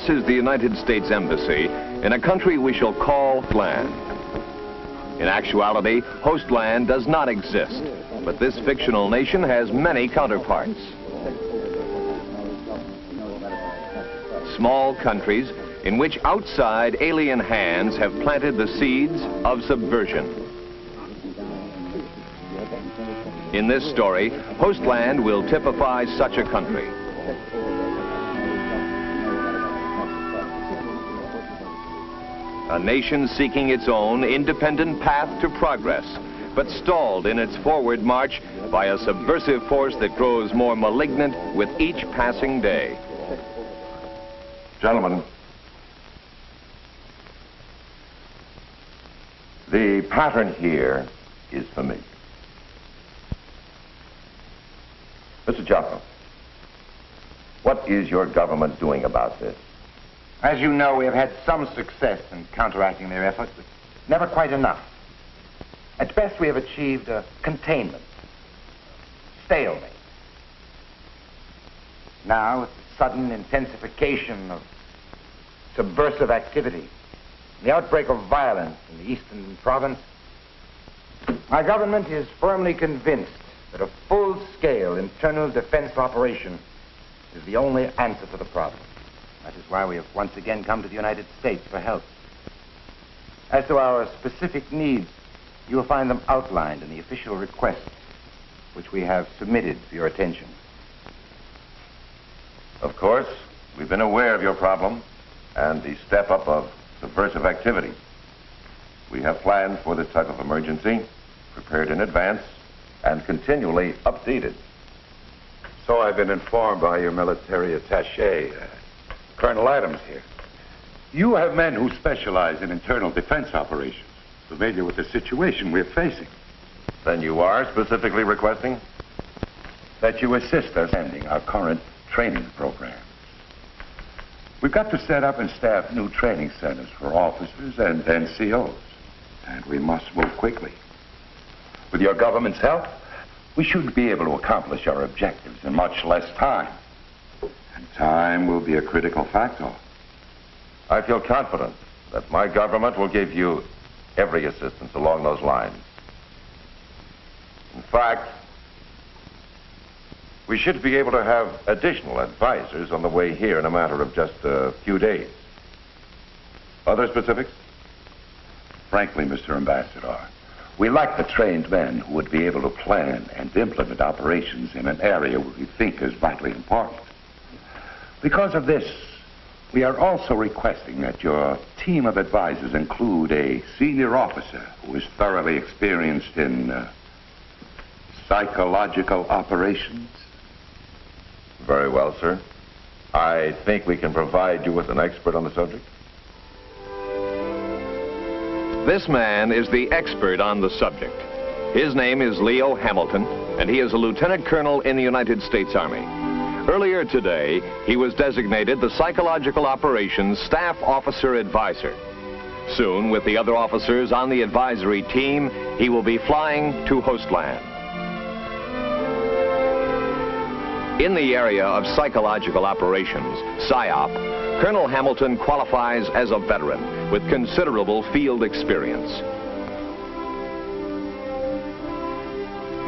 This is the United States Embassy in a country we shall call land. In actuality, host land does not exist, but this fictional nation has many counterparts. Small countries in which outside alien hands have planted the seeds of subversion. In this story, host land will typify such a country. A nation seeking its own independent path to progress, but stalled in its forward march by a subversive force that grows more malignant with each passing day. Gentlemen, the pattern here is familiar. Mr. Joppa, what is your government doing about this? As you know, we have had some success in counteracting their efforts, but never quite enough. At best, we have achieved a containment, stalemate. Now, with the sudden intensification of subversive activity, the outbreak of violence in the eastern province, my government is firmly convinced that a full-scale internal defense operation is the only answer to the problem. That is why we have once again come to the United States for help. As to our specific needs, you will find them outlined in the official requests which we have submitted for your attention. Of course, we've been aware of your problem and the step-up of subversive activity. We have planned for this type of emergency, prepared in advance, and continually updated. So I've been informed by your military attaché, Colonel Adams here. You have men who specialize in internal defense operations, familiar with the situation we're facing. Then you are specifically requesting? That you assist us ending our current training programs. We've got to set up and staff new training centers for officers and NCOs, and we must move quickly. With your government's help, we should be able to accomplish our objectives in much less time. And time will be a critical factor. I feel confident that my government will give you every assistance along those lines. In fact, we should be able to have additional advisors on the way here in a matter of just a few days. Other specifics? Frankly, Mr. Ambassador, we lack the trained men who would be able to plan and implement operations in an area we think is vitally important. Because of this, we are also requesting that your team of advisors include a senior officer who is thoroughly experienced in psychological operations. Very well, sir. I think we can provide you with an expert on the subject. This man is the expert on the subject. His name is Leo Hamilton, and he is a lieutenant colonel in the United States Army. Earlier today, he was designated the Psychological Operations Staff Officer Advisor. Soon, with the other officers on the advisory team, he will be flying to host land. In the area of psychological operations, Psyop, Colonel Hamilton qualifies as a veteran with considerable field experience.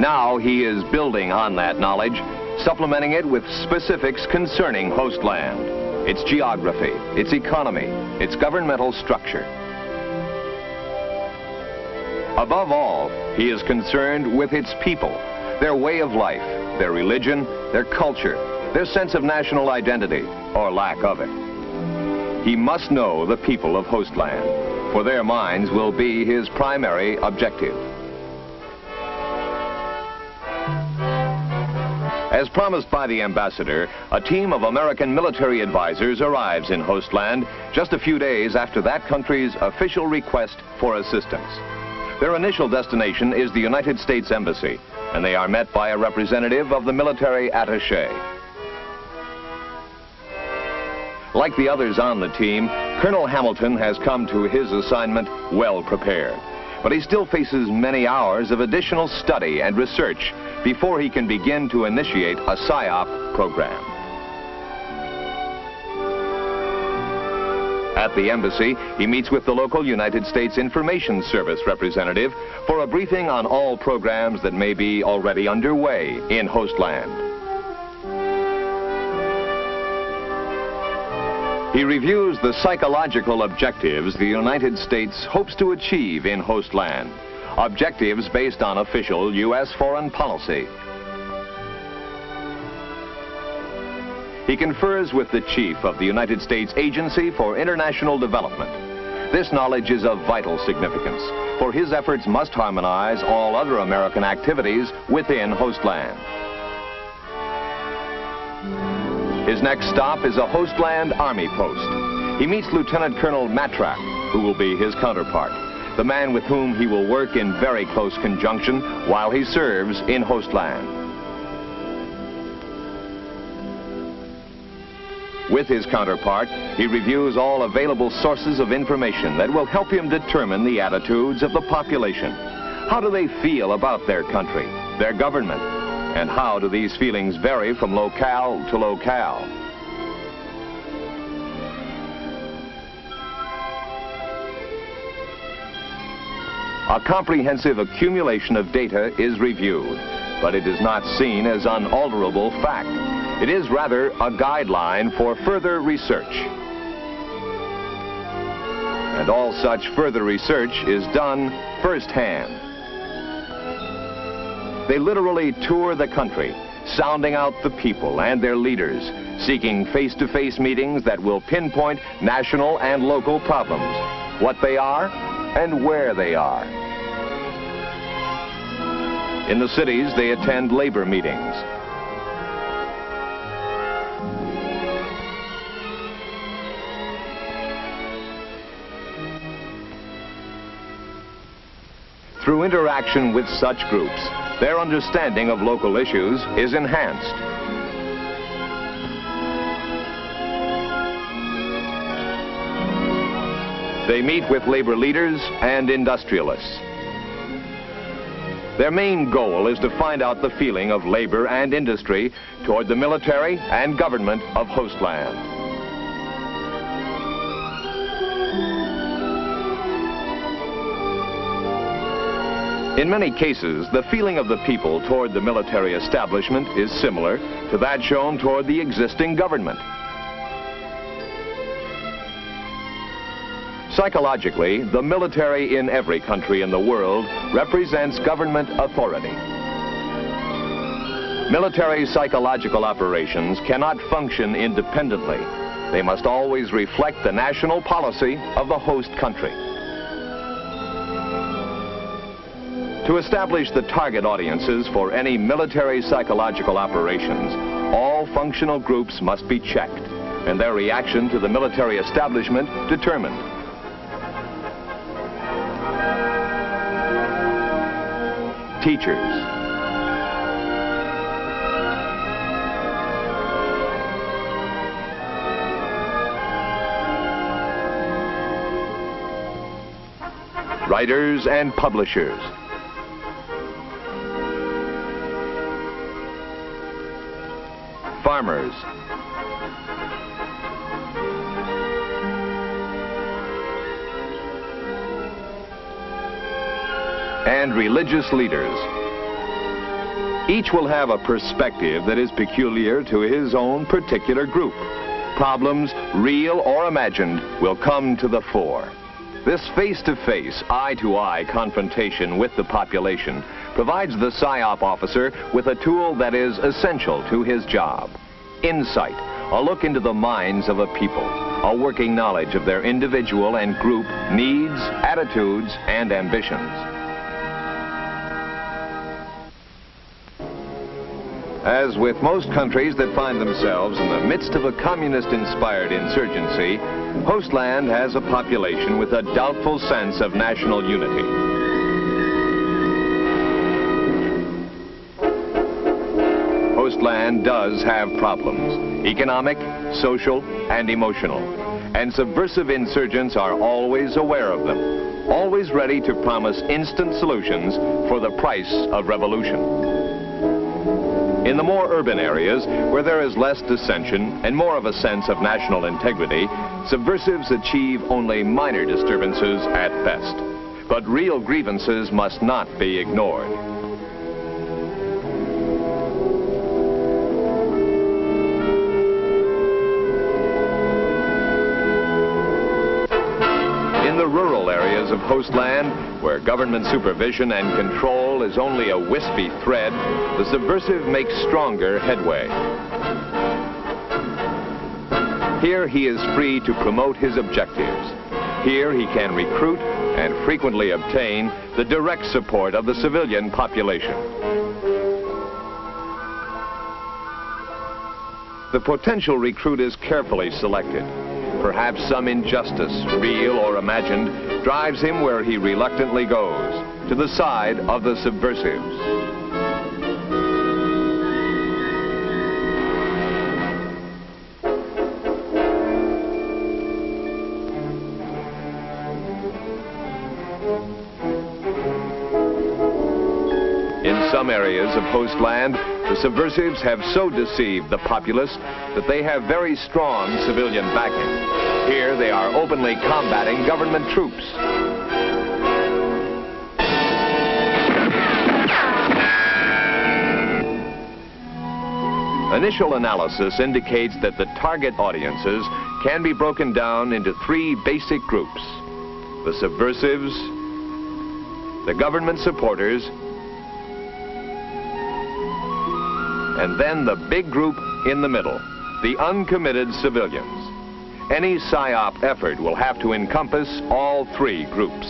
Now he is building on that knowledge, supplementing it with specifics concerning host land, its geography, its economy, its governmental structure. Above all, he is concerned with its people, their way of life, their religion, their culture, their sense of national identity, or lack of it. He must know the people of host land, for their minds will be his primary objective. As promised by the ambassador, a team of American military advisors arrives in host land just a few days after that country's official request for assistance. Their initial destination is the United States Embassy, and they are met by a representative of the military attaché. Like the others on the team, Colonel Hamilton has come to his assignment well prepared, but he still faces many hours of additional study and research before he can begin to initiate a Psyop program. At the embassy, he meets with the local United States Information Service representative for a briefing on all programs that may be already underway in host land. He reviews the psychological objectives the United States hopes to achieve in host land, objectives based on official U.S. foreign policy. He confers with the chief of the United States Agency for International Development. This knowledge is of vital significance, for his efforts must harmonize all other American activities within host land. His next stop is a host land Army post. He meets Lieutenant Colonel Matrak, who will be his counterpart, the man with whom he will work in very close conjunction while he serves in host land. With his counterpart, he reviews all available sources of information that will help him determine the attitudes of the population. How do they feel about their country, their government, and how do these feelings vary from locale to locale? A comprehensive accumulation of data is reviewed, but it is not seen as unalterable fact. It is rather a guideline for further research. And all such further research is done firsthand. They literally tour the country, sounding out the people and their leaders, seeking face-to-face meetings that will pinpoint national and local problems, what they are and where they are. In the cities, they attend labor meetings. Through interaction with such groups, their understanding of local issues is enhanced. They meet with labor leaders and industrialists. Their main goal is to find out the feeling of labor and industry toward the military and government of host land. In many cases, the feeling of the people toward the military establishment is similar to that shown toward the existing government. Psychologically, the military in every country in the world represents government authority. Military psychological operations cannot function independently. They must always reflect the national policy of the host country. To establish the target audiences for any military psychological operations, all functional groups must be checked and their reaction to the military establishment determined. Teachers, writers and publishers, farmers, and religious leaders. Each will have a perspective that is peculiar to his own particular group. Problems, real or imagined, will come to the fore. This face-to-face, eye-to-eye confrontation with the population provides the Psyop officer with a tool that is essential to his job. Insight, a look into the minds of a people, a working knowledge of their individual and group needs, attitudes, and ambitions. As with most countries that find themselves in the midst of a communist-inspired insurgency, Hostland has a population with a doubtful sense of national unity. Hostland does have problems, economic, social, and emotional, and subversive insurgents are always aware of them, always ready to promise instant solutions for the price of revolution. In the more urban areas, where there is less dissension and more of a sense of national integrity, subversives achieve only minor disturbances at best. But real grievances must not be ignored. In the rural areas of host land, where government supervision and control is only a wispy thread, the subversive makes stronger headway. Here he is free to promote his objectives. Here he can recruit and frequently obtain the direct support of the civilian population. The potential recruit is carefully selected. Perhaps some injustice, real or imagined, drives him where he reluctantly goes, to the side of the subversives. In some areas of host land, the subversives have so deceived the populace that they have very strong civilian backing. Here they are openly combating government troops. Initial analysis indicates that the target audiences can be broken down into three basic groups: the subversives, the government supporters, and then the big group in the middle, the uncommitted civilians. Any Psyop effort will have to encompass all three groups.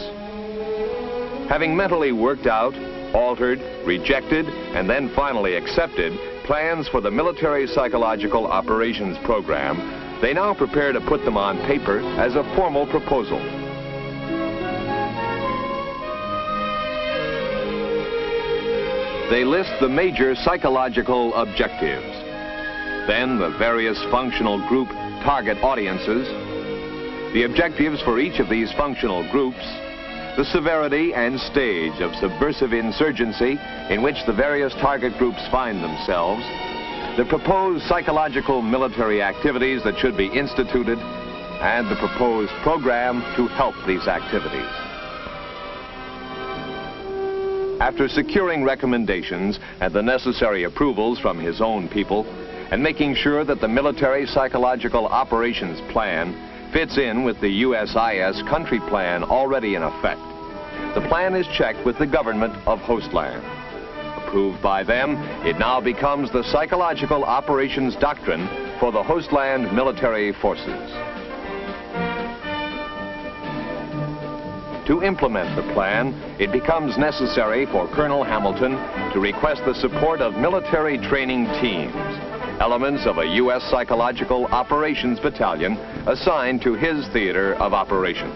Having mentally worked out, altered, rejected, and then finally accepted plans for the military psychological operations program, they now prepare to put them on paper as a formal proposal. They list the major psychological objectives. Then the various functional group target audiences, the objectives for each of these functional groups, the severity and stage of subversive insurgency in which the various target groups find themselves, the proposed psychological military activities that should be instituted, and the proposed program to help these activities. After securing recommendations and the necessary approvals from his own people, and making sure that the military psychological operations plan fits in with the USIS country plan already in effect, the plan is checked with the government of host land. Approved by them, it now becomes the psychological operations doctrine for the host land military forces. To implement the plan, it becomes necessary for Colonel Hamilton to request the support of military training teams, elements of a U.S. Psychological Operations Battalion assigned to his theater of operations.